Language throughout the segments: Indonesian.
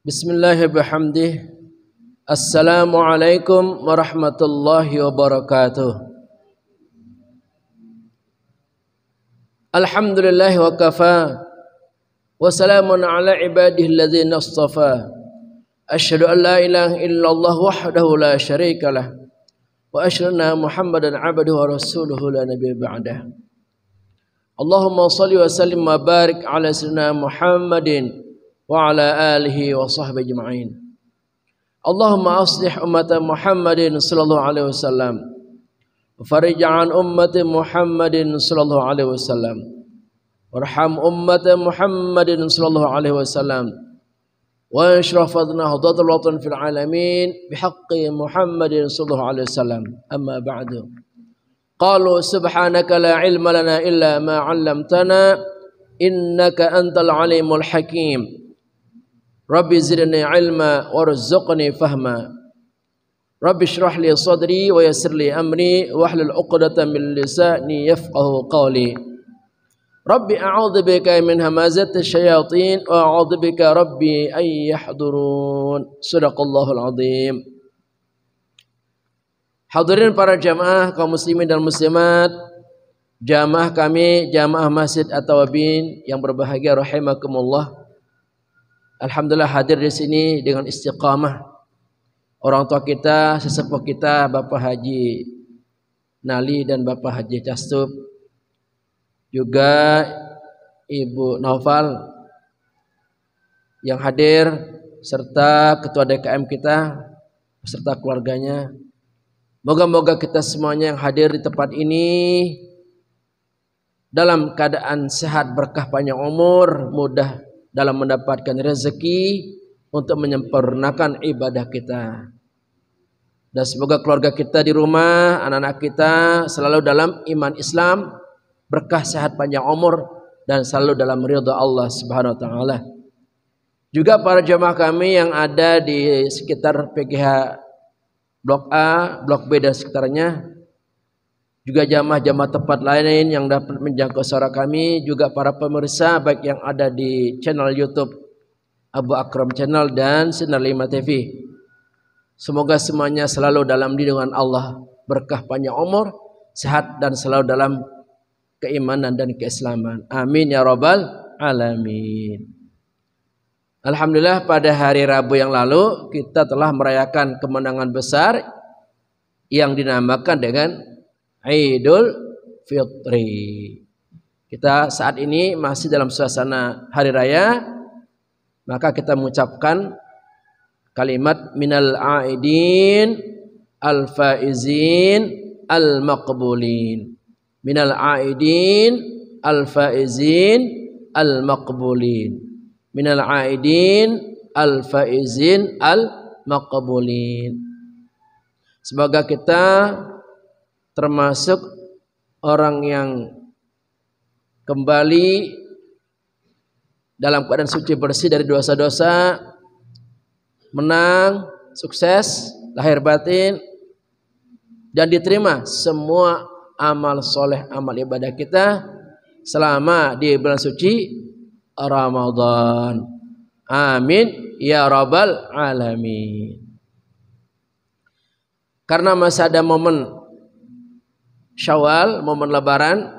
Bismillahirrahmanirrahim. Assalamualaikum warahmatullahi wabarakatuh. Alhamdulillahi wa kafa wa salamun ala ibadihi alladhina istafa. Asyhadu an la ilaha illallah wahdahu la syarika lah wa asyhadu anna Muhammadan abduhu wa rasuluhu la nabiyya ba'dah. Allahumma shalli wa sallim wa barik ala sayyidina Muhammadin wa ala alihi wa sahbihi ajma'in. Allahumma aslih ummata Muhammadin sallallahu alaihi wasallam wa farij an ummati Muhammadin sallallahu alaihi wasallam warham ummata Muhammadin sallallahu alaihi wasallam wa anshrah fadna hadatul fil alamin bihaqqi Muhammadin sallallahu alaihi wasallam. Amma ba'du. Qalu subhanaka la ilma lana illa ma 'allamtana innaka antal alimul hakim. Rabbi zidni ilma warzuqni fahma. Rabbi shrah li sadri wa yassir li amri wahlul 'uqdatam min lisani yafqahu qawli. Rabbi a'udzu bika min hamazati syayatin wa a'udzu bika rabbi ay yahdurun. Shadaqallahul azim. Hadirin para jamaah kaum muslimin dan muslimat, jamaah kami, jamaah Masjid At-Tawabin yang berbahagia rahimakumullah. Alhamdulillah hadir di sini dengan istiqamah orang tua kita, sesepuh kita, Bapak Haji Nali dan Bapak Haji Castub, juga Ibu Naufal yang hadir, serta Ketua DKM kita beserta keluarganya. Moga-moga kita semuanya yang hadir di tempat ini dalam keadaan sehat, berkah, panjang umur, mudah dalam mendapatkan rezeki untuk menyempurnakan ibadah kita. Dan semoga keluarga kita di rumah, anak-anak kita selalu dalam iman Islam, berkah, sehat, panjang umur, dan selalu dalam ridha Allah Subhanahu wa taala. Juga para jemaah kami yang ada di sekitar PGH Blok A, Blok B dan sekitarnya, juga jamaah-jamaah tempat lain yang dapat menjangkau suara kami, juga para pemirsa baik yang ada di channel YouTube Abu Akram Channel dan Sinar 5 TV. Semoga semuanya selalu dalam lindungan Allah, berkah, panjang umur, sehat, dan selalu dalam keimanan dan keislaman. Amin ya rabbal alamin. Alhamdulillah, pada hari Rabu yang lalu kita telah merayakan kemenangan besar yang dinamakan dengan Idul Fitri. Kita saat ini masih dalam suasana hari raya, maka kita mengucapkan kalimat minal aidin al-faizin al-maqbulin. Minal aidin al-faizin al-maqbulin. Minal aidin al-faizin al-maqbulin. Semoga kita termasuk orang yang kembali dalam keadaan suci bersih dari dosa-dosa, menang, sukses, lahir batin, dan diterima semua amal soleh, amal ibadah kita selama di bulan suci Ramadan. Amin ya rabbal alamin. Karena masih ada momen Syawal, momen Lebaran,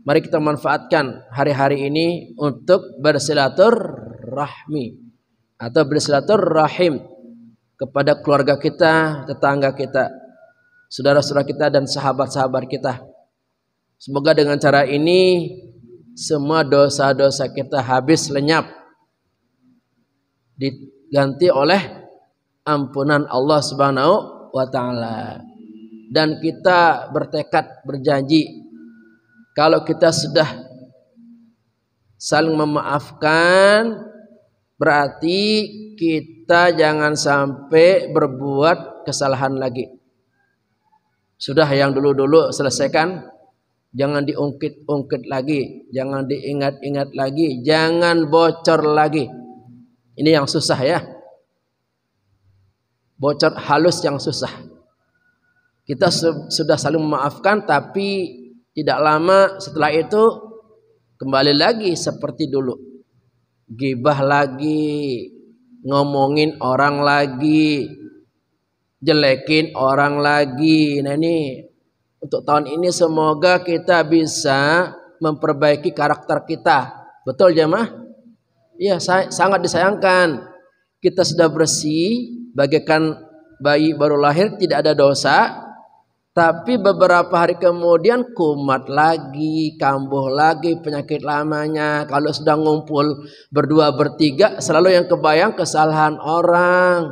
mari kita manfaatkan hari-hari ini untuk bersilaturahmi atau bersilaturahim kepada keluarga kita, tetangga kita, saudara-saudara kita, dan sahabat-sahabat kita. Semoga dengan cara ini semua dosa-dosa kita habis lenyap, diganti oleh ampunan Allah Subhanahu wa taala. Dan kita bertekad, berjanji, kalau kita sudah saling memaafkan, berarti kita jangan sampai berbuat kesalahan lagi. Sudah yang dulu-dulu selesaikan, jangan diungkit-ungkit lagi, jangan diingat-ingat lagi, jangan bocor lagi. Ini yang susah ya, bocor halus yang susah. Kita sudah saling memaafkan, tapi tidak lama setelah itu kembali lagi seperti dulu. Gibah lagi, ngomongin orang lagi, jelekin orang lagi. Nah ini untuk tahun ini semoga kita bisa memperbaiki karakter kita. Betul jemaah? Iya, sangat disayangkan. Kita sudah bersih, bagaikan bayi baru lahir, tidak ada dosa. Tapi beberapa hari kemudian kumat lagi, kambuh lagi penyakit lamanya. Kalau sudah ngumpul berdua bertiga, selalu yang kebayang kesalahan orang,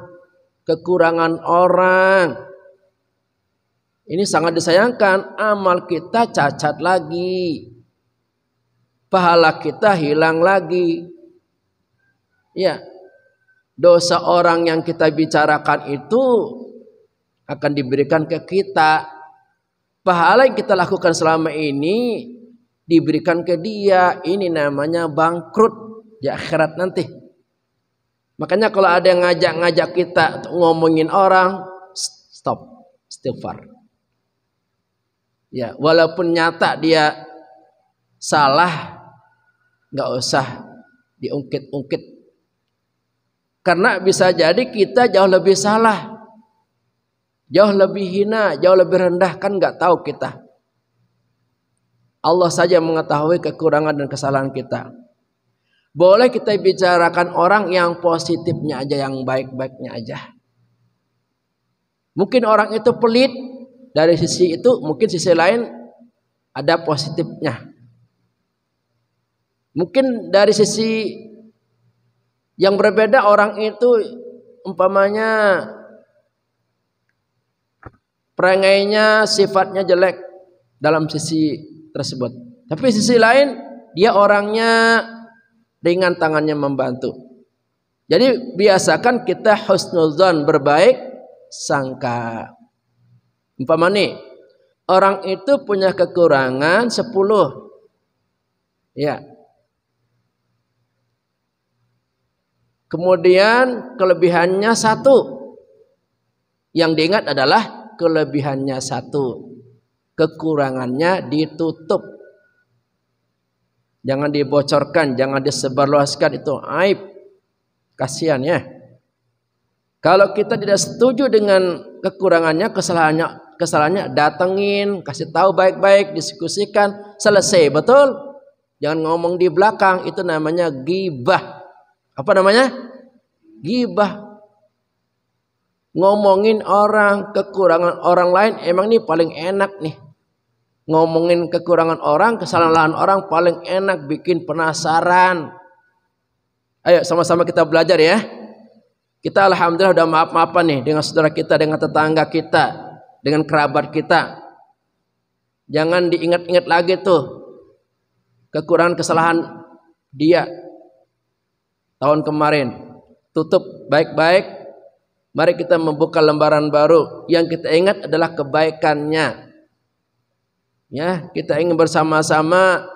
kekurangan orang. Ini sangat disayangkan, amal kita cacat lagi. Pahala kita hilang lagi. Ya, dosa orang yang kita bicarakan itu akan diberikan ke kita. Pahala yang kita lakukan selama ini diberikan ke dia. Ini namanya bangkrut di akhirat nanti. Makanya kalau ada yang ngajak-ngajak kita untuk ngomongin orang, stop, istighfar. Ya, walaupun nyata dia salah, nggak usah diungkit-ungkit. Karena bisa jadi kita jauh lebih salah. Jauh lebih hina, jauh lebih rendah, kan nggak tahu kita. Allah saja mengetahui kekurangan dan kesalahan kita. Boleh kita bicarakan orang yang positifnya aja, yang baik-baiknya aja. Mungkin orang itu pelit, dari sisi itu mungkin sisi lain ada positifnya. Mungkin dari sisi yang berbeda orang itu umpamanya perangainya, sifatnya jelek dalam sisi tersebut. Tapi sisi lain dia orangnya ringan tangannya membantu. Jadi biasakan kita husnuzan, berbaik sangka. Umpama nih, orang itu punya kekurangan 10. Ya. Kemudian kelebihannya 1. Yang diingat adalah kelebihannya 1, kekurangannya ditutup, jangan dibocorkan, jangan disebarluaskan, itu aib, kasihan ya. Kalau kita tidak setuju dengan kekurangannya, kesalahannya datengin, kasih tahu baik-baik, diskusikan, selesai, betul. Jangan ngomong di belakang, itu namanya ghibah. Apa namanya? Ghibah. Ngomongin orang, kekurangan orang lain, emang ini paling enak nih. Ngomongin kekurangan orang, kesalahan orang paling enak, bikin penasaran. Ayo sama-sama kita belajar ya. Kita alhamdulillah udah maaf-maafan nih dengan saudara kita, dengan tetangga kita, dengan kerabat kita. Jangan diingat-ingat lagi tuh kekurangan kesalahan dia tahun kemarin. Tutup baik-baik. Mari kita membuka lembaran baru. Yang kita ingat adalah kebaikannya. Ya, kita ingin bersama-sama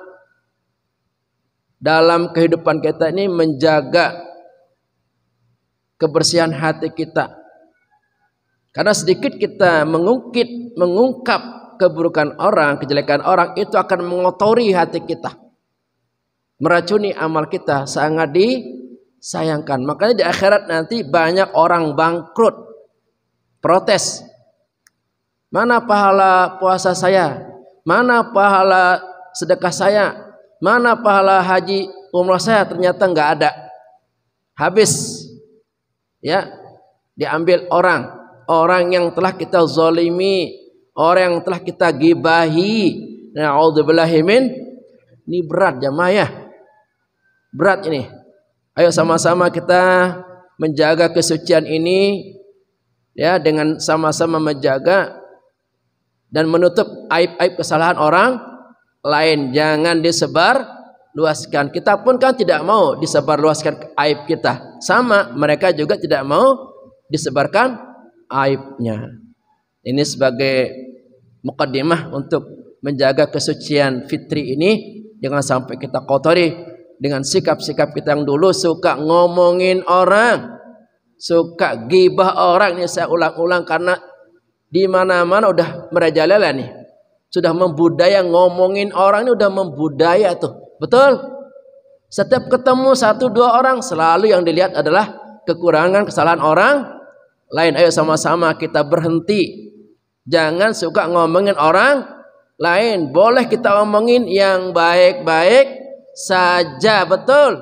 dalam kehidupan kita ini menjaga kebersihan hati kita. Karena sedikit kita mengungkap keburukan orang, kejelekan orang, itu akan mengotori hati kita, meracuni amal kita, sangat disayangkan. Makanya di akhirat nanti banyak orang bangkrut, protes. Mana pahala puasa saya? Mana pahala sedekah saya? Mana pahala haji umrah saya? Ternyata nggak ada. Habis. Ya, diambil orang yang telah kita zalimi, orang yang telah kita gibahi. Na'udzubillahi min. Ini berat jamaah ya. Berat ini. Ayo sama-sama kita menjaga kesucian ini ya, dengan sama-sama menjaga dan menutup aib-aib kesalahan orang lain. Jangan disebar luaskan. Kita pun kan tidak mau disebar luaskan aib kita. Sama, mereka juga tidak mau disebarkan aibnya. Ini sebagai mukaddimah untuk menjaga kesucian fitri ini. Jangan sampai kita kotori dengan sikap-sikap kita yang dulu suka ngomongin orang, suka gibah orang. Ini saya ulang-ulang karena di mana-mana udah merajalela nih. Sudah membudaya, ngomongin orang ini udah membudaya tuh. Betul? Setiap ketemu 1-2 orang selalu yang dilihat adalah kekurangan, kesalahan orang lain. Ayo sama-sama kita berhenti. Jangan suka ngomongin orang lain. Boleh kita ngomongin yang baik-baik saja, betul.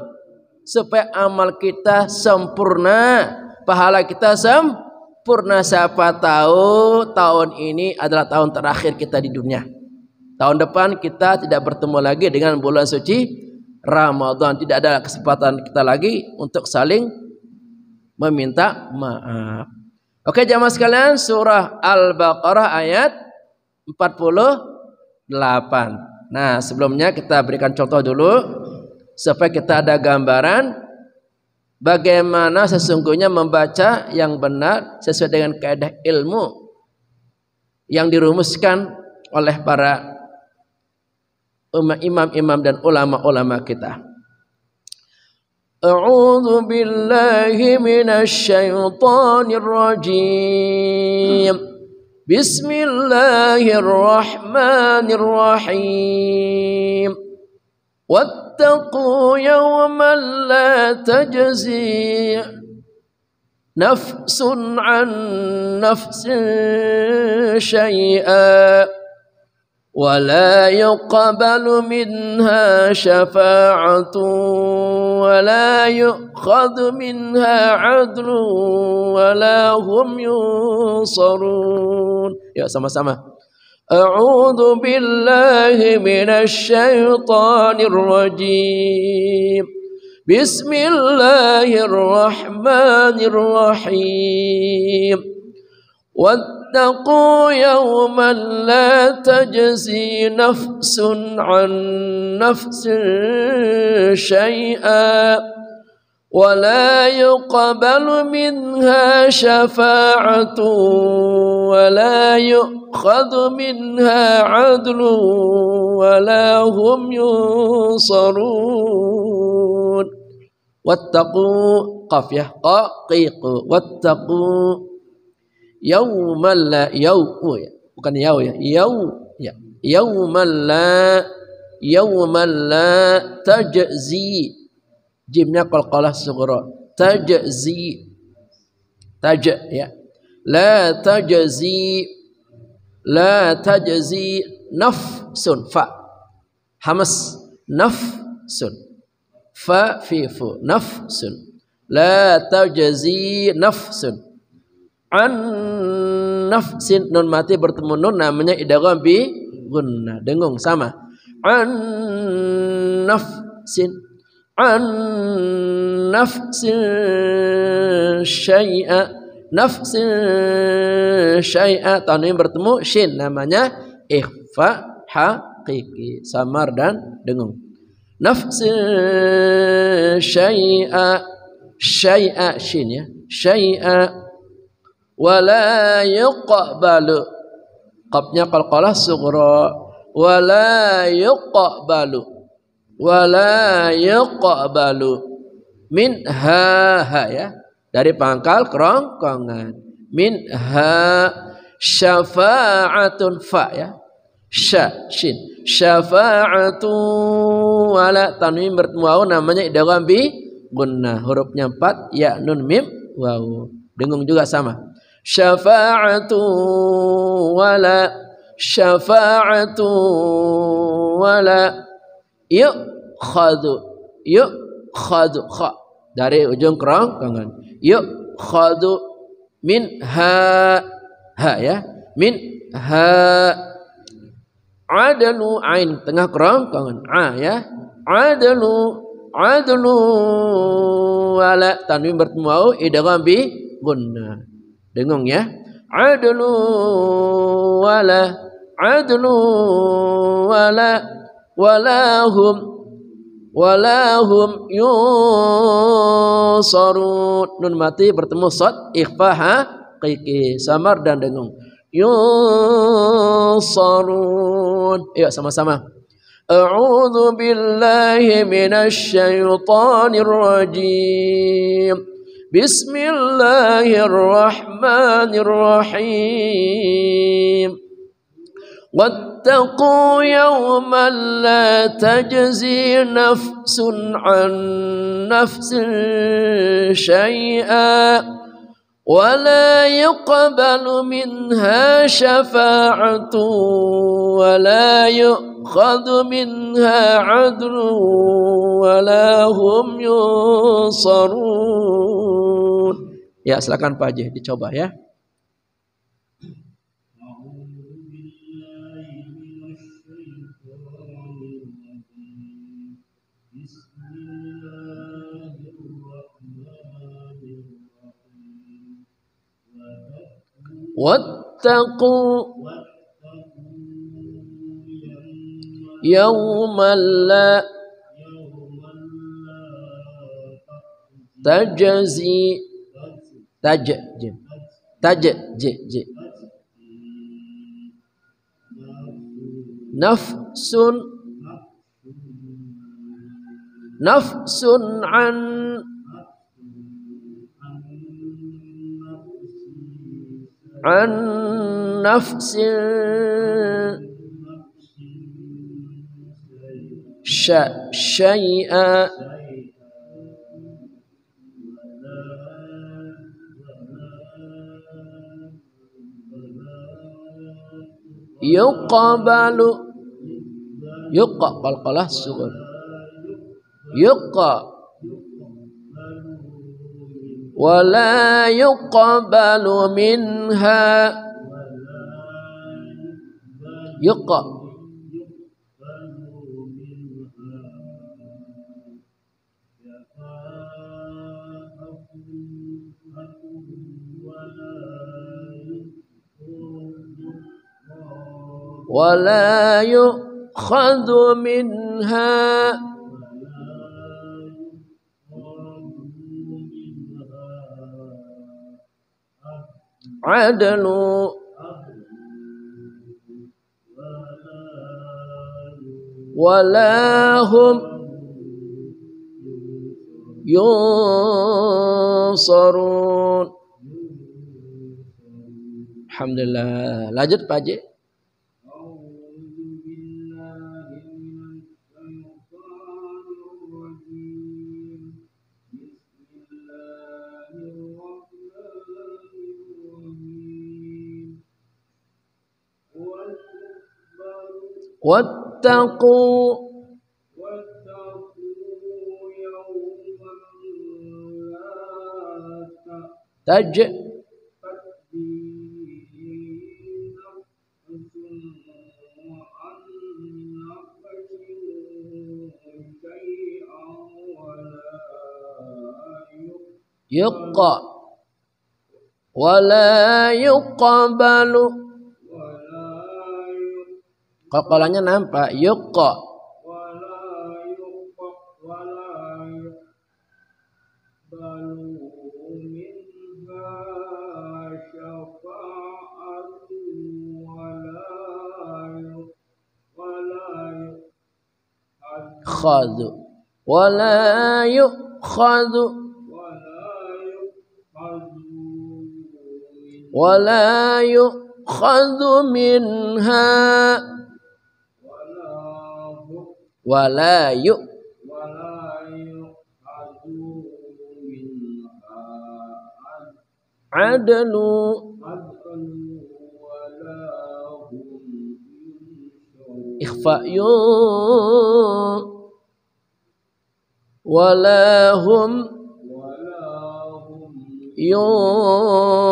Supaya amal kita sempurna, pahala kita sempurna. Siapa tahu tahun ini adalah tahun terakhir kita di dunia. Tahun depan kita tidak bertemu lagi dengan bulan suci Ramadan. Tidak ada kesempatan kita lagi untuk saling meminta maaf. Oke jamaah sekalian, surah Al-Baqarah ayat 48. Nah, sebelumnya kita berikan contoh dulu supaya kita ada gambaran bagaimana sesungguhnya membaca yang benar sesuai dengan kaidah ilmu yang dirumuskan oleh para imam-imam dan ulama-ulama kita. A'udzu billahi minasy syaithanir rajim. Bismillahirrahmanirrahim. Wattaqu yawman la tajzi nafsun an nafsin syai'a ولا يقبل منها شفاعة ولا يؤخذ منها عدل ولا هم ينصرون. Ya sama-sama. أعوذ بالله من الشيطان الرجيم. بسم الله الرحمن الرحيم. واتقوا يوما لا تجزي نفس عن نفس شيئا ولا يقبل منها شفاعة ولا يؤخذ منها عدل ولا هم ينصرون. واتقوا قف يحقق واتقوا yaumal la bukan yau ya, yaumal la tajzi, jimnya qalqalah sughra, tajzi ya, la tajzi nafsun, fa hamas, nafsun, fa fi fu, nafsun, la tajzi nafsun an nafsin, nun mati bertemu nun namanya idgham bi gunnah, dengung sama. An nafsin syai'a, nafsin syai'a, tanwin bertemu shin namanya ikhfa haqiqi, samar dan dengung. Nafsin syai'a, syai'a shin ya, syai'a wala yuqbalu, qafnya qalqalah sughra, wala yuqbalu minha, ha ya, dari pangkal kerongkongan, minha syafa'atun, fa ya, sya shin, syafa'atu wala, tanwin bertemu waw namanya idgham bi gunnah, hurufnya 4, ya nun mim waw, dengung juga sama. Syafa'atu wala yukhadu kha, dari ujung kerongkongan, yukhadu minha, ha ya, minha adlu, ain tengah kerongkongan, a ya, adlu wala, tanwin bertemu waw idgham bi gunnah, dengung ya, adlu wala walahum yunsarun, nun mati bertemu sad ikhfa haqiqi, samar dan dengung, yunsarun. Ayo sama-sama. A'udzu billahi minasy syaithanir rajim. Bismillahirrahmanirrahim. واتقوا يوما لا تجزي نفس عن نفس شيئا ولا يقبل منها شفاعة ولا يؤخذ منها عدل ولا هم ينصرون. Ya, silakan Pak Haji dicoba ya. واتقوا يوما لا تجزي نفس عن نفس شيئا يقبل قلقلة سكون ولا يقبل منها ولا يؤخذ منها عدل ولا هم ينصرون. Alhamdulillah. Lanjut Pak Haji. واتقوا ولا يقبل Qalqalanya nampak yuqa khadhu wala yukhadhu wala yukhadhu minha wala adlu ikhfa wala hum yunsarun.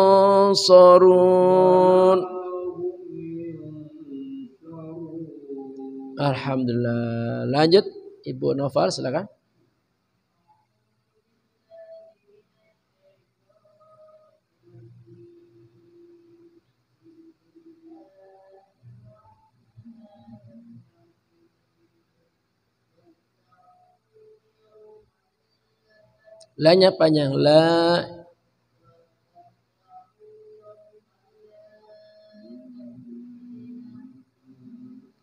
Alhamdulillah. Lanjut Ibu Noval silakan. La-nya panjang, la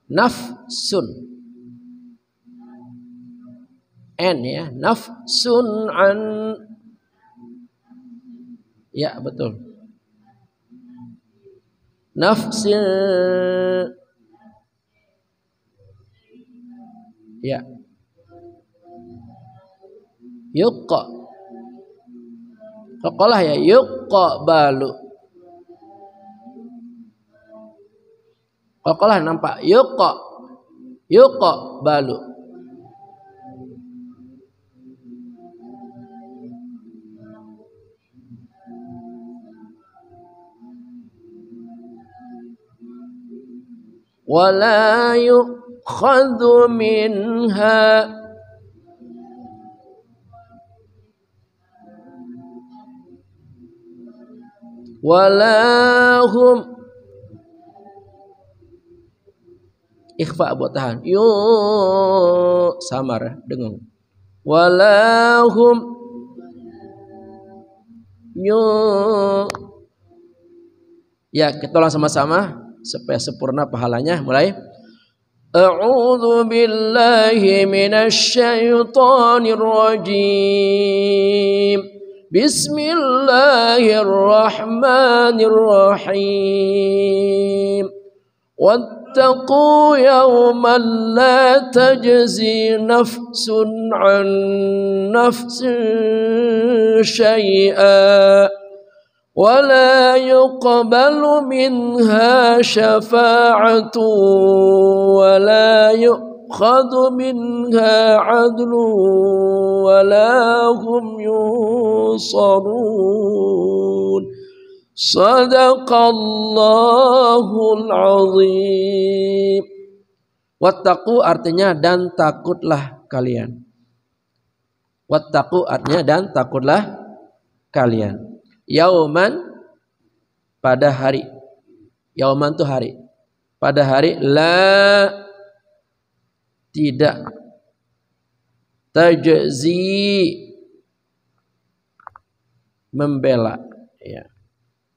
nafsun n ya, nafsun an ya betul, nafsin Ya. Yuqa. Qaqalah ya, yuqabalu. Qaqalah nampak, yuqabalu. Wala yukhadhu minha wala hum ikhfa buat tahan samar dengung wala hum ya kita ulang sama-sama supaya sempurna pahalanya. Mulai. A'udzu billahi minasy syaithanir rajim. Bismillahirrahmanirrahim. Wattaqu yawman la tajzi nafsun an nafsin syai'a ولا يقبل منها شفاعة ولا يؤخذ منها عدل ولا هم ينصرون صدق الله العظيم. Wattaqu artinya dan takutlah kalian. Wattaqu artinya dan takutlah kalian. Yauman pada hari. Yauman itu hari. Pada hari la tidak tajzi membela ya.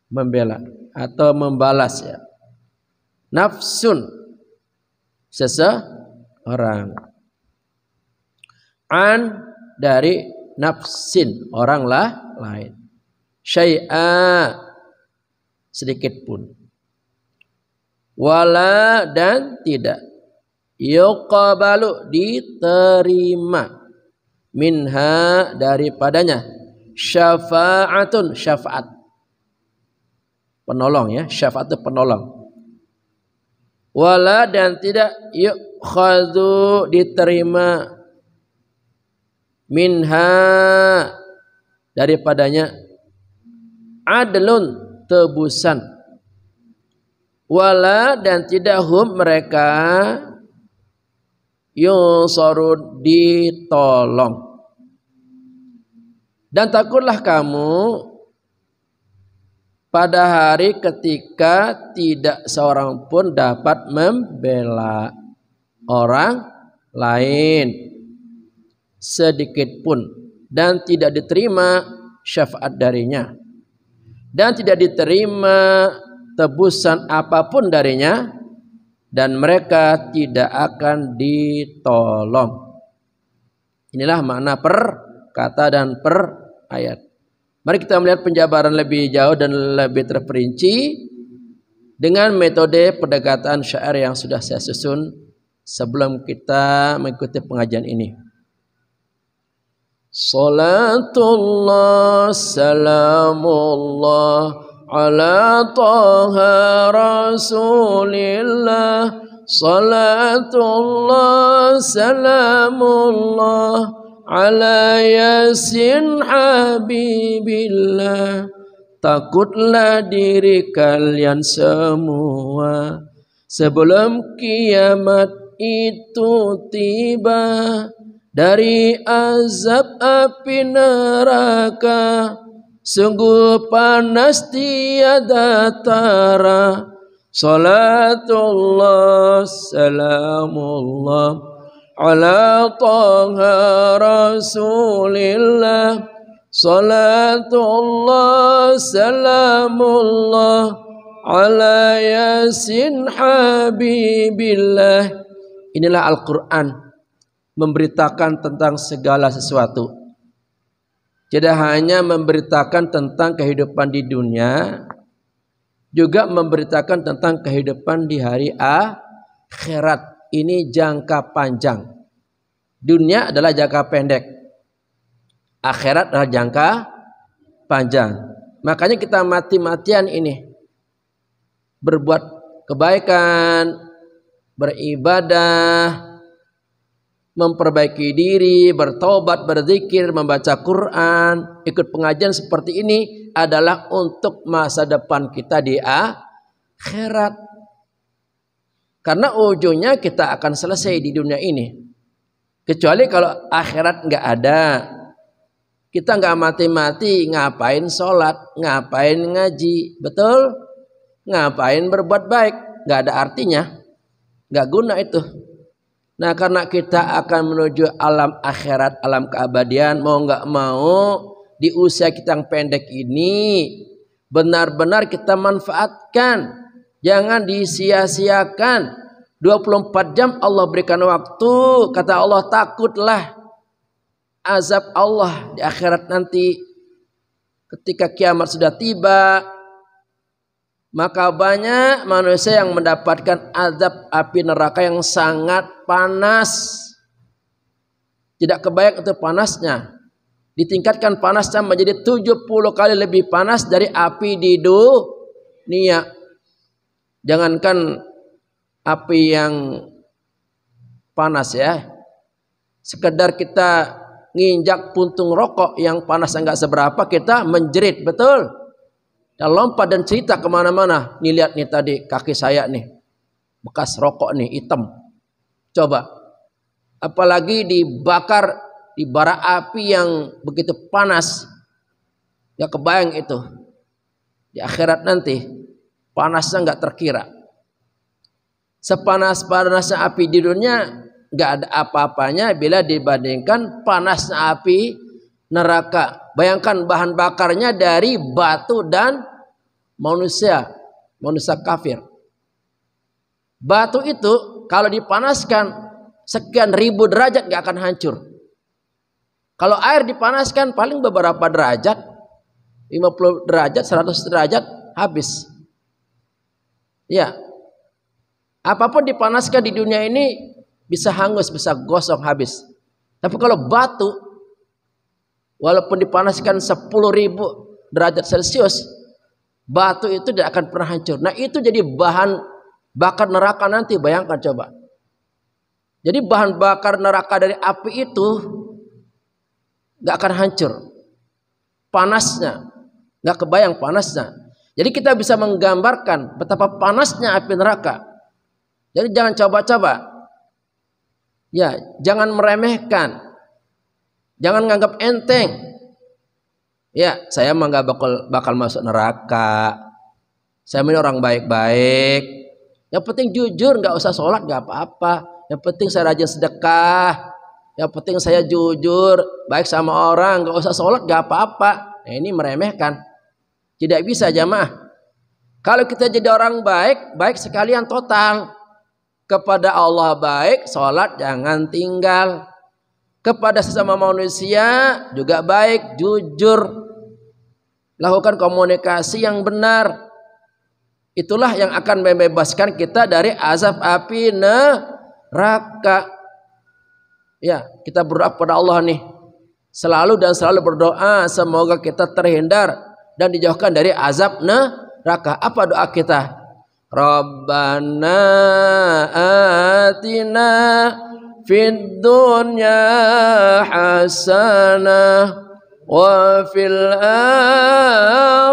Membela atau membalas ya. Nafsun seseorang. An dari nafsin orang lain. Syai'a sedikit pun. Wala dan tidak. Yuqabalu diterima. Minha daripadanya. Syafa'atun syafaat. Penolong ya. Syafaat itu penolong. Wala dan tidak yukhadhu diterima. Minha daripadanya. Adlun tebusan. Wala dan tidak hum mereka yunsarun ditolong. Dan takutlah kamu pada hari ketika tidak seorang pun dapat membela orang lain sedikit pun dan tidak diterima syafaat darinya. Dan tidak diterima tebusan apapun darinya dan mereka tidak akan ditolong. Inilah makna per kata dan per ayat. Mari kita melihat penjabaran lebih jauh dan lebih terperinci dengan metode pendekatan syair yang sudah saya susun sebelum kita mengikuti pengajian ini. Salatullah salamullah ala taha rasulillah. Salatullah salamullah ala yasin habibillah. Takutlah diri kalian semua sebelum kiamat itu tiba. Dari azab api neraka sungguh panas tiada tara. Salatullah salamullah ala taha rasulillah. Salatullah salamullah ala yasin habibillah. Inilah Al-Quran memberitakan tentang segala sesuatu. Tidak hanya memberitakan tentang kehidupan di dunia, juga memberitakan tentang kehidupan di hari akhirat. Ini jangka panjang. Dunia adalah jangka pendek, akhirat adalah jangka panjang. Makanya kita mati-matian ini berbuat kebaikan, beribadah, memperbaiki diri, bertobat, berzikir, membaca Quran, ikut pengajian seperti ini adalah untuk masa depan kita di akhirat. Karena ujungnya kita akan selesai di dunia ini. Kecuali kalau akhirat nggak ada, kita nggak mati-mati, ngapain sholat, ngapain ngaji, betul? Ngapain berbuat baik, nggak ada artinya, nggak guna itu. Nah, karena kita akan menuju alam akhirat, alam keabadian, mau nggak mau di usia kita yang pendek ini benar-benar kita manfaatkan, jangan disia-siakan. 24 jam Allah berikan waktu, kata Allah, takutlah azab Allah di akhirat nanti. Ketika kiamat sudah tiba, maka banyak manusia yang mendapatkan azab api neraka yang sangat panas. Tidak kebayang itu panasnya. Ditingkatkan panasnya menjadi 70 kali lebih panas dari api di dunia. Jangankan api yang panas ya, sekedar kita nginjak puntung rokok yang panasnya nggak seberapa, kita menjerit, betul? Dan lompat dan cerita kemana-mana. Nih lihat nih tadi kaki saya nih, bekas rokok nih hitam. Coba, apalagi dibakar di bara api yang begitu panas, nggak kebayang itu. Di akhirat nanti panasnya nggak terkira. Sepanas-panasnya api di dunia nggak ada apa-apanya bila dibandingkan panasnya api neraka. Bayangkan bahan bakarnya dari batu dan manusia kafir. Batu itu kalau dipanaskan sekian ribu derajat nggak akan hancur. Kalau air dipanaskan paling beberapa derajat, 50 derajat, 100 derajat habis. Ya. Apapun dipanaskan di dunia ini bisa hangus, bisa gosong habis. Tapi kalau batu, walaupun dipanaskan 10.000 derajat Celcius, batu itu tidak akan pernah hancur. Nah, itu jadi bahan bakar neraka nanti, bayangkan coba. Jadi bahan bakar neraka dari api itu nggak akan hancur. Panasnya, nggak kebayang panasnya. Jadi kita bisa menggambarkan betapa panasnya api neraka. Jadi jangan coba-coba. Ya, jangan meremehkan. Jangan nganggap enteng. Ya, saya mah nggak bakal masuk neraka. Saya ini orang baik-baik. Yang penting jujur, nggak usah sholat, nggak apa-apa. Yang penting saya rajin sedekah. Yang penting saya jujur, baik sama orang, nggak usah sholat, nggak apa-apa. Nah, ini meremehkan. Tidak bisa jamaah. Kalau kita jadi orang baik, baik sekalian total. Kepada Allah baik, sholat jangan tinggal. Kepada sesama manusia juga baik, jujur. Lakukan komunikasi yang benar. Itulah yang akan membebaskan kita dari azab api neraka. Ya, kita berdoa kepada Allah nih. Selalu dan selalu berdoa semoga kita terhindar dan dijauhkan dari azab neraka. Apa doa kita? Rabbana atina fid dunya hasanah wa fil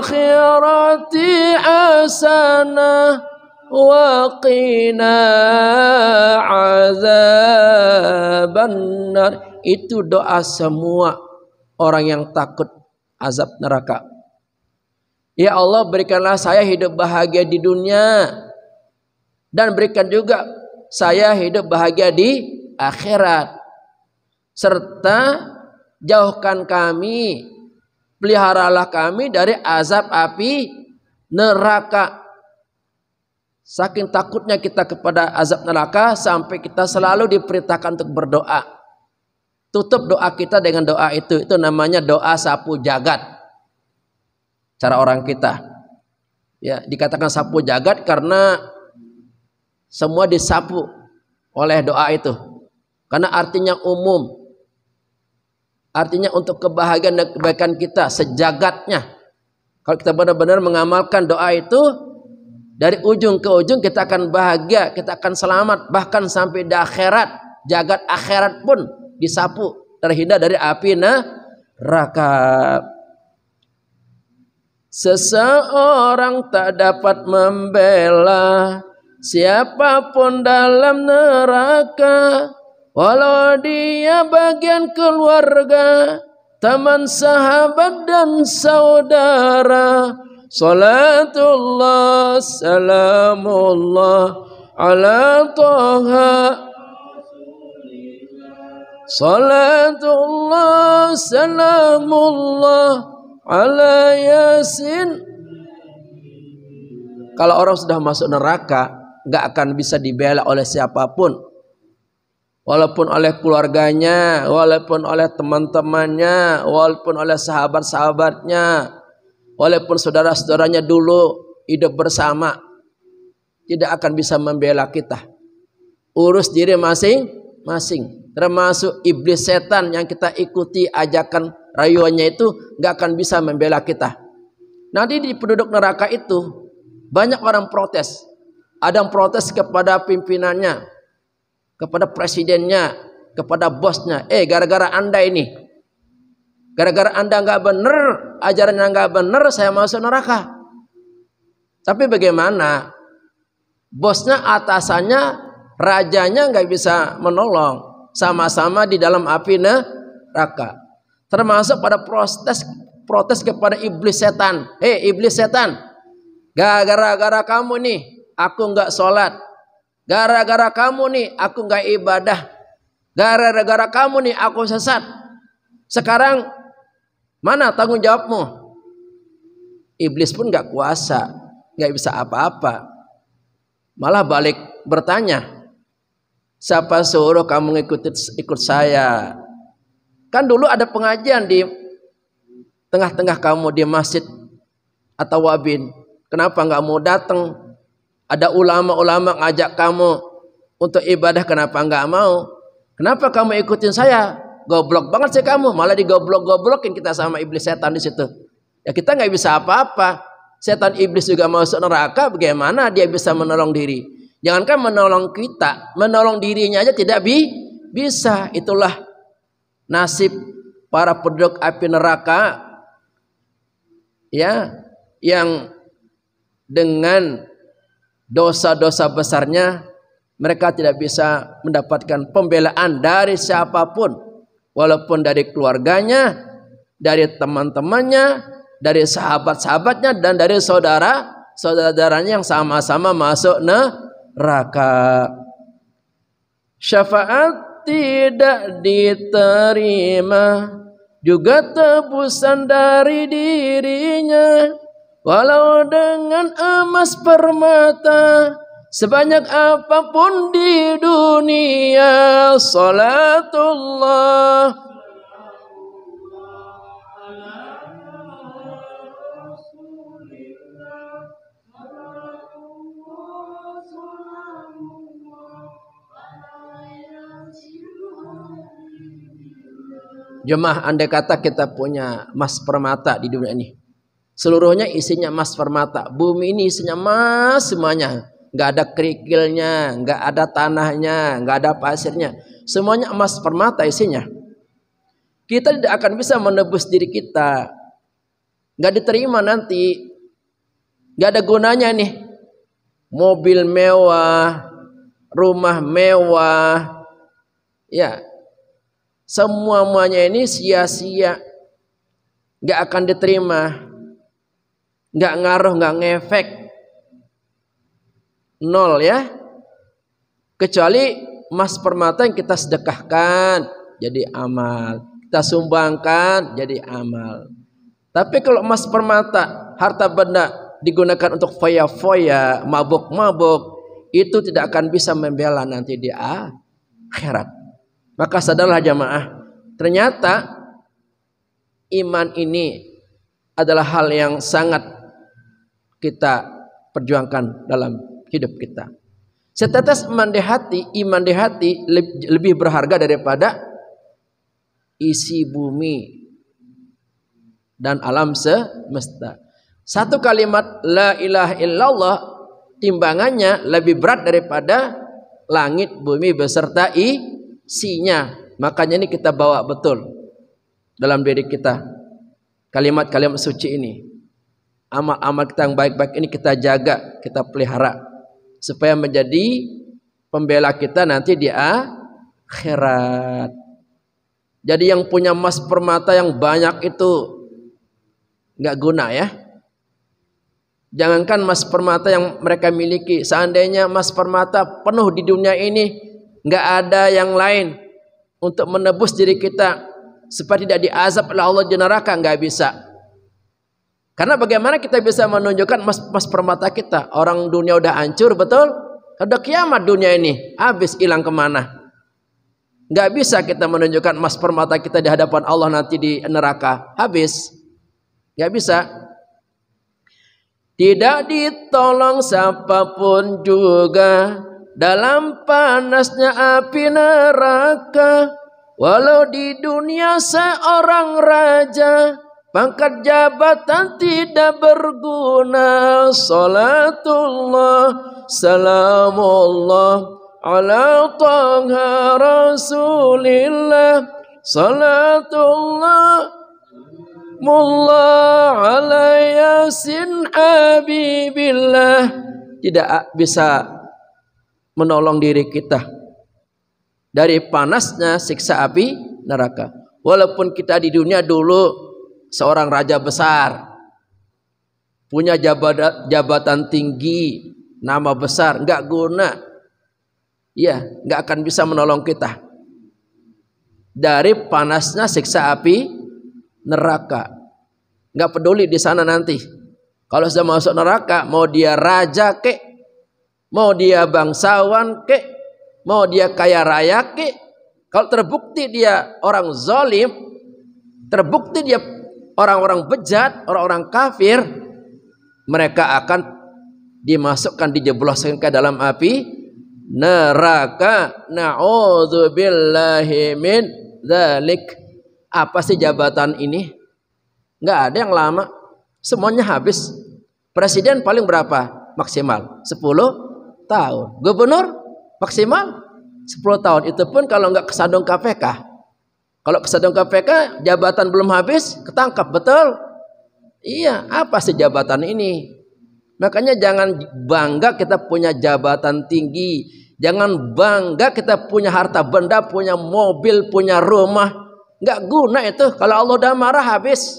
akhirati hasanah wa qina azabannar. Itu doa semua orang yang takut azab neraka. Ya Allah, berikanlah saya hidup bahagia di dunia dan berikan juga saya hidup bahagia di akhirat, serta jauhkan kami, peliharalah kami dari azab api neraka. Saking takutnya kita kepada azab neraka sampai kita selalu diperintahkan untuk berdoa. Tutup doa kita dengan doa itu namanya doa sapu jagat. Cara orang kita, ya, dikatakan sapu jagat karena semua disapu oleh doa itu. Karena artinya umum. Artinya untuk kebahagiaan dan kebaikan kita sejagatnya. Kalau kita benar-benar mengamalkan doa itu, dari ujung ke ujung kita akan bahagia, kita akan selamat, bahkan sampai di akhirat, jagat akhirat pun disapu, terhindar dari api neraka. Seseorang tak dapat membela siapapun dalam neraka, walau dia bagian keluarga, teman, sahabat dan saudara. Salatullah salamullah ala Taha. Salatullah salamullah ala Yasin. Kalau orang sudah masuk neraka, nggak akan bisa dibela oleh siapapun. Walaupun oleh keluarganya, walaupun oleh teman-temannya, walaupun oleh sahabat-sahabatnya, walaupun saudara-saudaranya dulu hidup bersama, tidak akan bisa membela kita. Urus diri masing-masing. Termasuk iblis setan yang kita ikuti ajakan rayuannya itu nggak akan bisa membela kita. Nanti di penduduk neraka itu banyak orang protes. Ada yang protes kepada pimpinannya, kepada presidennya, kepada bosnya. Gara-gara anda ini, gara-gara anda nggak bener, ajarannya nggak bener, saya masuk neraka. Tapi bagaimana? Bosnya, atasannya, rajanya nggak bisa menolong. Sama-sama di dalam api neraka. Termasuk pada protes kepada iblis setan. Iblis setan, gara-gara kamu nih aku nggak sholat. Gara-gara kamu nih aku nggak ibadah. Gara-gara kamu nih aku sesat. Sekarang mana tanggung jawabmu? Iblis pun nggak kuasa, nggak bisa apa-apa. Malah balik bertanya, siapa suruh kamu ikut saya? Kan dulu ada pengajian di tengah-tengah kamu di masjid atau wabin. Kenapa nggak mau datang? Ada ulama-ulama ngajak kamu untuk ibadah, kenapa nggak mau? Kenapa kamu ikutin saya? Goblok banget sih kamu, malah digoblok-goblokin kita sama iblis setan di situ. Ya kita nggak bisa apa-apa. Setan iblis juga masuk neraka, bagaimana dia bisa menolong diri? Jangankan menolong kita, menolong dirinya aja tidak bisa. Itulah nasib para penduduk api neraka, ya, yang dengan dosa-dosa besarnya mereka tidak bisa mendapatkan pembelaan dari siapapun, walaupun dari keluarganya, dari teman-temannya, dari sahabat-sahabatnya, dan dari saudara-saudaranya yang sama-sama masuk neraka. Syafaat tidak diterima, juga tebusan dari dirinya, walau dengan emas permata, sebanyak apapun di dunia. Salatullah Jemaah, andai kata kita punya emas permata di dunia ini, seluruhnya isinya emas permata, bumi ini isinya emas semuanya, nggak ada kerikilnya, nggak ada tanahnya, nggak ada pasirnya, semuanya emas permata isinya. Kita tidak akan bisa menebus diri kita, nggak diterima nanti, nggak ada gunanya nih, mobil mewah, rumah mewah, ya. Semuanya ini sia-sia, nggak akan diterima, nggak ngaruh, nggak ngefek, nol ya. Kecuali emas permata yang kita sedekahkan jadi amal, kita sumbangkan jadi amal. Tapi kalau emas permata, harta benda digunakan untuk foya-foya, mabuk-mabuk, itu tidak akan bisa membela nanti di akhirat. Maka sadarlah jamaah, ternyata iman ini adalah hal yang sangat kita perjuangkan dalam hidup kita. Setetes iman di hati lebih berharga daripada isi bumi dan alam semesta. Satu kalimat la ilaha illallah timbangannya lebih berat daripada langit bumi beserta isinya. Makanya ini kita bawa betul dalam diri kita. Kalimat-kalimat suci ini. Amal-amal kita yang baik-baik ini kita jaga, kita pelihara. Supaya menjadi pembela kita nanti di akhirat. Jadi yang punya emas permata yang banyak itu nggak guna ya. Jangankan emas permata yang mereka miliki. Seandainya emas permata penuh di dunia ini, nggak ada yang lain untuk menebus diri kita supaya tidak diazab oleh Allah di neraka, nggak bisa. Karena bagaimana kita bisa menunjukkan emas permata kita? Orang dunia udah hancur, betul? Udah kiamat dunia ini, habis hilang kemana? Nggak bisa kita menunjukkan emas permata kita di hadapan Allah nanti di neraka, habis. Nggak bisa. Tidak ditolong siapapun juga dalam panasnya api neraka. Walau di dunia seorang raja, pangkat jabatan tidak berguna. Salatullah, salamullah ala Taha Rasulillah. Salatullah mullah ala Yasin Habibillah. Tidak bisa menolong diri kita dari panasnya siksa api neraka. Walaupun kita di dunia dulu seorang raja besar, punya jabatan tinggi, nama besar, nggak guna, ya nggak akan bisa menolong kita dari panasnya siksa api neraka. Nggak peduli di sana nanti. Kalau sudah masuk neraka, mau dia raja kek, mau dia bangsawan kek, mau dia kaya raya kek, kalau terbukti dia orang zalim, terbukti dia orang-orang bejat, orang-orang kafir, mereka akan dimasukkan, dijebloskan ke dalam api neraka. Na'udzubillahi min dzalik. Apa sih jabatan ini? Nggak ada yang lama, semuanya habis. Presiden paling berapa? Maksimal 10 tahun. Gubernur maksimal 10 tahun. Itu pun kalau nggak kesandung KPK. Kalau kesandung KPK, jabatan belum habis, ketangkap, betul? Iya, apa sih jabatan ini? Makanya jangan bangga kita punya jabatan tinggi. Jangan bangga kita punya harta benda, punya mobil, punya rumah. Nggak guna itu. Kalau Allah udah marah, habis.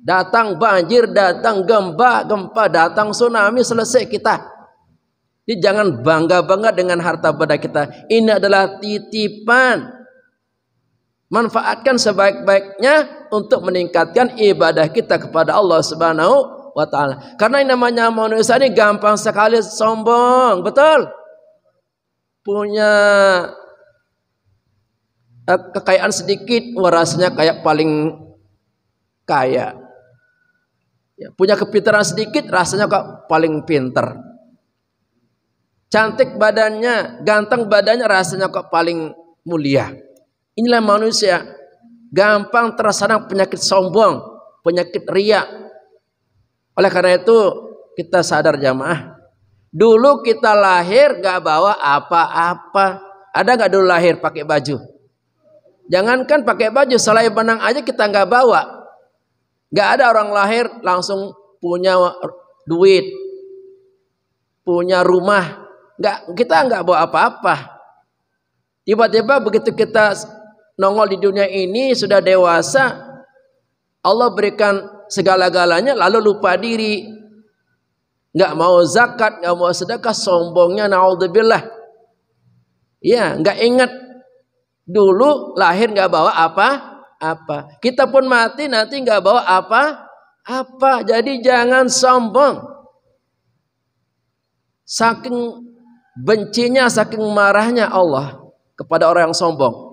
Datang banjir, datang gempa, datang tsunami, selesai kita. Jadi jangan bangga-bangga dengan harta benda kita. Ini adalah titipan. Manfaatkan sebaik-baiknya untuk meningkatkan ibadah kita kepada Allah Subhanahu wa ta'ala. Karena yang namanya manusia ini gampang sekali sombong, betul? Punya kekayaan sedikit, rasanya kayak paling kaya. Ya, punya kepintaran sedikit, rasanya kok paling pinter. Cantik badannya, ganteng badannya, rasanya kok paling mulia. Inilah manusia, gampang terserang penyakit sombong, penyakit riya. Oleh karena itu kita sadar jamaah, dulu kita lahir gak bawa apa-apa. Ada gak dulu lahir pakai baju? Jangankan pakai baju, selai benang aja kita gak bawa. Gak ada orang lahir langsung punya duit, punya rumah. Kita gak bawa apa-apa. Tiba-tiba begitu kita nongol di dunia ini, sudah dewasa, Allah berikan segala-galanya, lalu lupa diri, nggak mau zakat, nggak mau sedekah, sombongnya, naudzubillah. Ya, nggak ingat dulu lahir nggak bawa apa-apa. Kita pun mati nanti nggak bawa apa-apa. Jadi jangan sombong. Saking bencinya, saking marahnya Allah kepada orang yang sombong.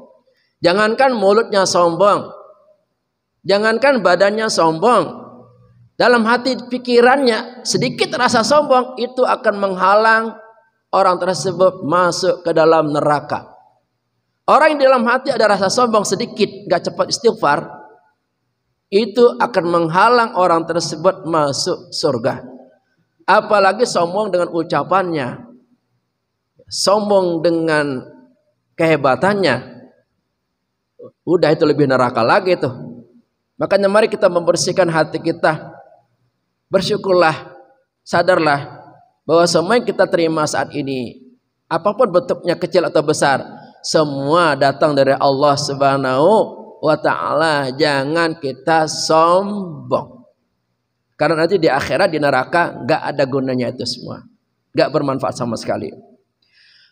Jangankan mulutnya sombong, jangankan badannya sombong, dalam hati pikirannya sedikit rasa sombong itu akan menghalang orang tersebut masuk ke dalam neraka. Orang yang di dalam hati ada rasa sombong sedikit, gak cepat istighfar, itu akan menghalang orang tersebut masuk surga. Apalagi sombong dengan ucapannya, sombong dengan kehebatannya, udah itu lebih neraka lagi tuh. Makanya mari kita membersihkan hati kita. Bersyukurlah, sadarlah bahwa semua yang kita terima saat ini, apapun bentuknya kecil atau besar, semua datang dari Allah Subhanahu wa ta'ala. Jangan kita sombong, karena nanti di akhirat, di neraka, gak ada gunanya itu semua, gak bermanfaat sama sekali.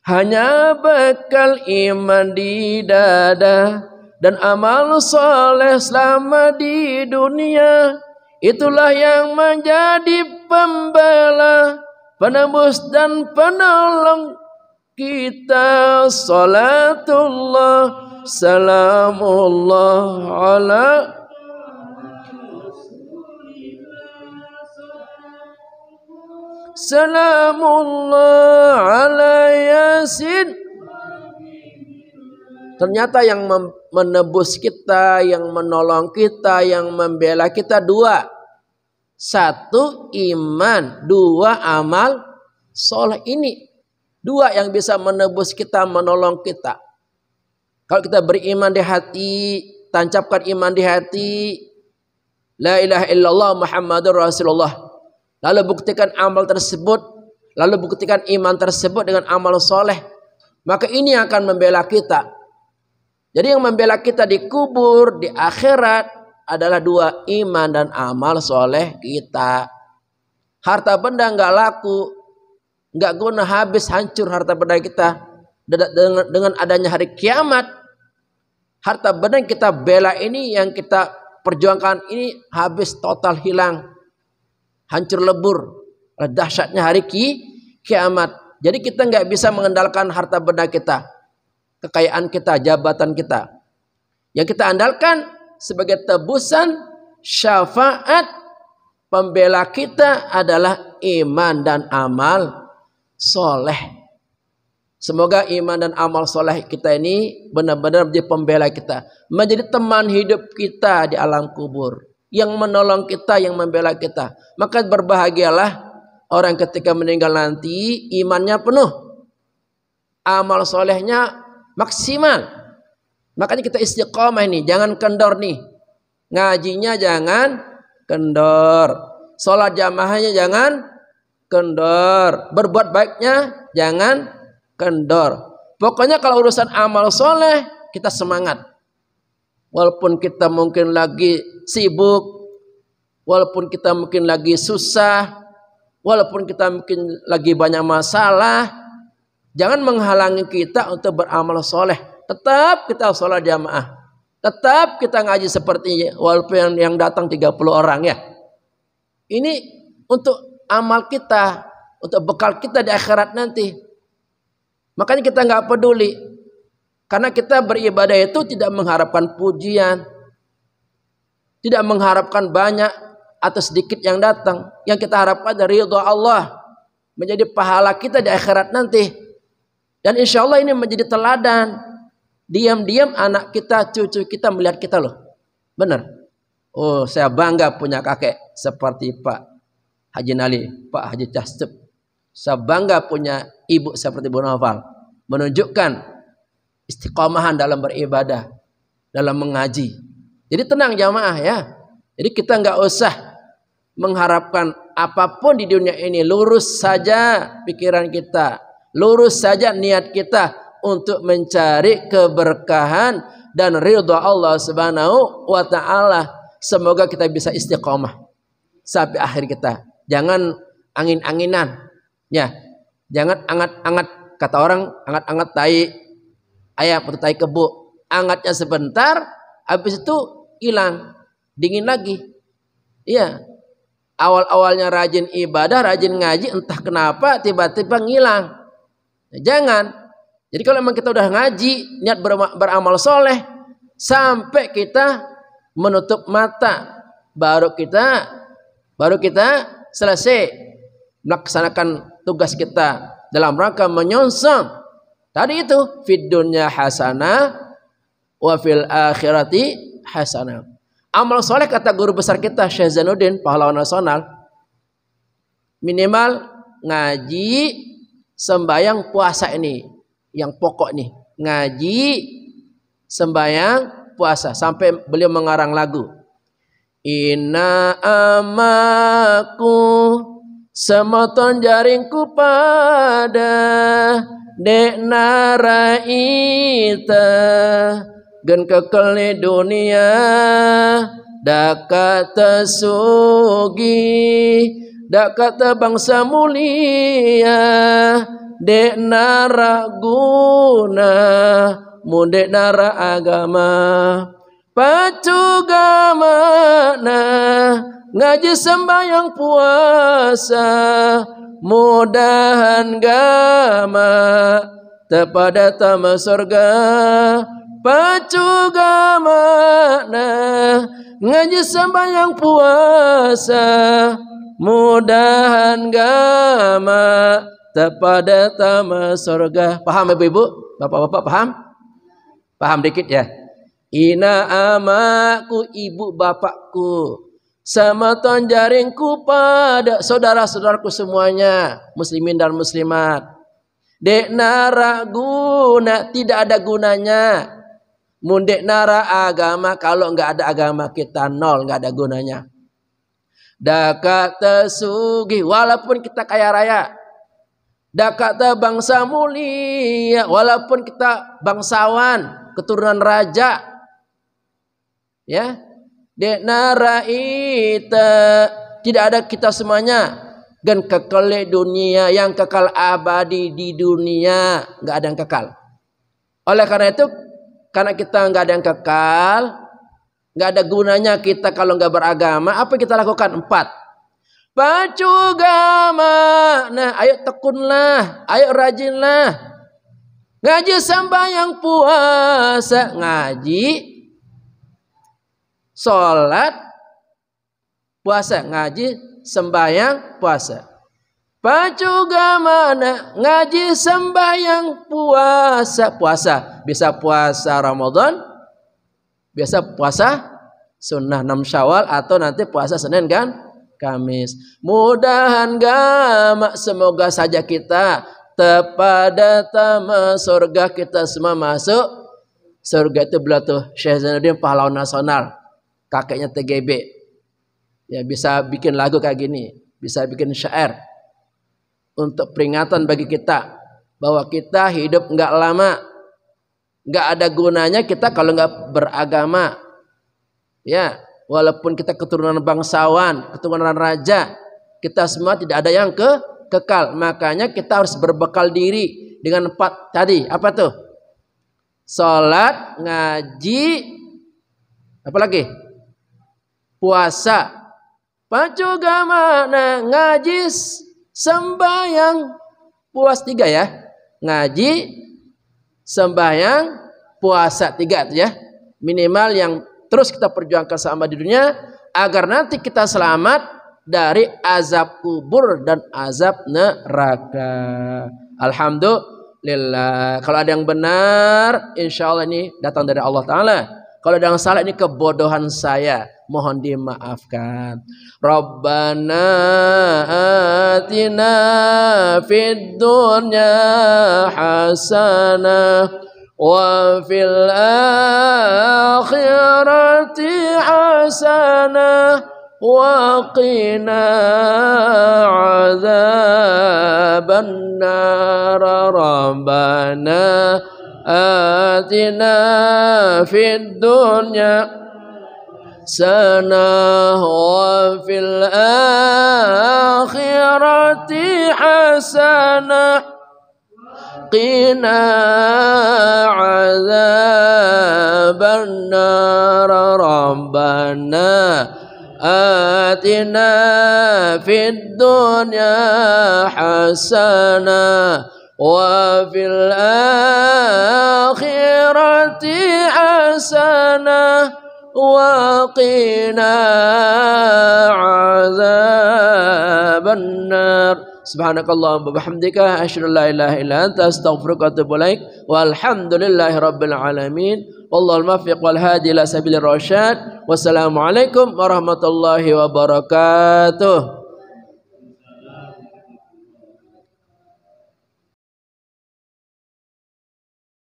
Hanya bekal iman di dada dan amal soleh selama di dunia, itulah yang menjadi pembela, penembus dan penolong kita. Salatullah salamullah ala salamullah ala yasin. Ternyata yang menebus kita, yang menolong kita, yang membela kita dua. Satu iman, dua amal soleh. Ini dua yang bisa menebus kita, menolong kita. Kalau kita beriman di hati, tancapkan iman di hati, la ilaha illallah Muhammadur Rasulullah, lalu buktikan amal tersebut, lalu buktikan iman tersebut dengan amal soleh, maka ini akan membela kita. Jadi yang membela kita di kubur, di akhirat adalah dua, iman dan amal soleh kita. Harta benda nggak laku, nggak guna, habis, hancur harta benda kita. Dengan adanya hari kiamat, harta benda yang kita bela ini, yang kita perjuangkan ini, habis, total hilang, hancur lebur. Dahsyatnya hari kiamat. Jadi kita nggak bisa mengendalikan harta benda kita, kekayaan kita, jabatan kita. Yang kita andalkan sebagai tebusan, syafaat, pembela kita adalah iman dan amal soleh. Semoga iman dan amal soleh kita ini benar-benar menjadi pembela kita, menjadi teman hidup kita di alam kubur, yang menolong kita, yang membela kita. Maka berbahagialah orang ketika meninggal nanti imannya penuh, amal solehnya maksimal. Makanya kita istiqomah ini, jangan kendor nih. Ngajinya jangan kendor, sholat jamaahnya jangan kendor, berbuat baiknya jangan kendor. Pokoknya kalau urusan amal soleh kita semangat. Walaupun kita mungkin lagi sibuk, walaupun kita mungkin lagi susah, walaupun kita mungkin lagi banyak masalah, jangan menghalangi kita untuk beramal soleh. Tetap kita sholat jamaah, tetap kita ngaji seperti walaupun yang datang 30 orang ya. Ini untuk amal kita, untuk bekal kita di akhirat nanti. Makanya kita nggak peduli, karena kita beribadah itu tidak mengharapkan pujian, tidak mengharapkan banyak atau sedikit yang datang. Yang kita harapkan dari ridha Allah, menjadi pahala kita di akhirat nanti. Dan insya Allah ini menjadi teladan. Diam-diam anak kita, cucu kita melihat kita loh. Benar. Oh, saya bangga punya kakek seperti Pak Haji Nali, Pak Haji Castup. Saya bangga punya ibu seperti Bu Noval. Menunjukkan istiqomahan dalam beribadah, dalam mengaji. Jadi tenang jamaah ya. Jadi kita nggak usah mengharapkan apapun di dunia ini. Lurus saja pikiran kita, lurus saja niat kita untuk mencari keberkahan dan ridha Allah Subhanahu wa ta'ala. Semoga kita bisa istiqomah sampai akhir kita. Jangan angin-anginan. Ya, jangan angat-angat, kata orang angat-angat tai ayam atau tai kebo. Angatnya sebentar, habis itu hilang, dingin lagi. Iya. Awal-awalnya rajin ibadah, rajin ngaji, entah kenapa tiba-tiba ngilang. Jangan. Jadi kalau memang kita udah ngaji, niat beramal soleh, sampai kita menutup mata, baru kita selesai melaksanakan tugas kita dalam rangka menyongsong tadi itu fid dunya hasanah wa fil akhirati hasanah. Amal soleh kata guru besar kita Syekh Zainuddin, pahlawan nasional, minimal ngaji, sembahyang, puasa, ini yang pokok nih. Ngaji, sembahyang, puasa, sampai beliau mengarang lagu. Inna amaku semoton jaringku pada dek naraita gen kekel di dunia dak kata sugi dak kata bangsa mulia dek naraguna mundek nara agama pacugamana ngaji sembahyang puasa mudahan gama tepada tama surga pacugamana ngaji sembahyang puasa mudahan gama tepada tama surga. Paham ibu-ibu, bapak-bapak, paham? Paham dikit ya. Ina amaku, ibu bapakku, sama jaringku pada saudara-saudaraku semuanya, muslimin dan muslimat. Dek nara guna, tidak ada gunanya. Mundek nara agama, kalau enggak ada agama kita nol, enggak ada gunanya. Dakata sugi, walaupun kita kaya raya. Dakata bangsa mulia, walaupun kita bangsawan, keturunan raja. Ya, dek naraita, tidak ada kita semuanya. Dan kekal dunia, yang kekal abadi di dunia, nggak ada yang kekal. Oleh karena itu, karena kita nggak ada yang kekal, nggak ada gunanya kita kalau nggak beragama. Apa kita lakukan? 4. Pacugama, nah ayo tekunlah, ayo rajinlah, ngaji sembahyang puasa, ngaji sholat, puasa, ngaji, sembahyang, puasa. Pacugamana, ngaji, sembahyang, puasa. Puasa, bisa puasa Ramadan, biasa puasa sunnah 6 Syawal, atau nanti puasa Senin kan Kamis. Mudahan gama, semoga saja kita tepada tama surga, kita semua masuk surga. Itu beliau tuh Syekh Zainuddin, pahlawan nasional, kakeknya TGB. Ya, bisa bikin lagu kayak gini, bisa bikin syair untuk peringatan bagi kita bahwa kita hidup enggak lama, enggak ada gunanya kita kalau enggak beragama. Ya, walaupun kita keturunan bangsawan, keturunan raja, kita semua tidak ada yang kekal. Makanya kita harus berbekal diri dengan 4 tadi. Apa tuh? Salat, ngaji, apa lagi? Puasa, pacugamana, ngaji, sembahyang, puas 3 ya. Ngaji, sembahyang, puasa 3 itu ya. Minimal yang terus kita perjuangkan selama di dunia, agar nanti kita selamat dari azab kubur dan azab neraka. Alhamdulillah. Kalau ada yang benar, insya Allah ini datang dari Allah Ta'ala. Kalau ada yang salah, ini kebodohan saya, mohon dimaafkan. Rabbana atina fid dunya hasanah wa fil akhirati hasanah wa qina adzaban nar. Rabbana atina fid dunya hasanah wa fil akhirati hasanah qina adzaban nar. Rabbana atina fid dunya hasanah wa fil akhirati hasanah وقنا عذاب النار سبحانك اللهم وبحمدك أشهد أن لا إله إلا أنت أستغفرك وأتوب إليك والحمد لله رب العالمين والله الموفق والهادي إلى سبيل الرشاد والسلام عليكم ورحمة الله وبركاته.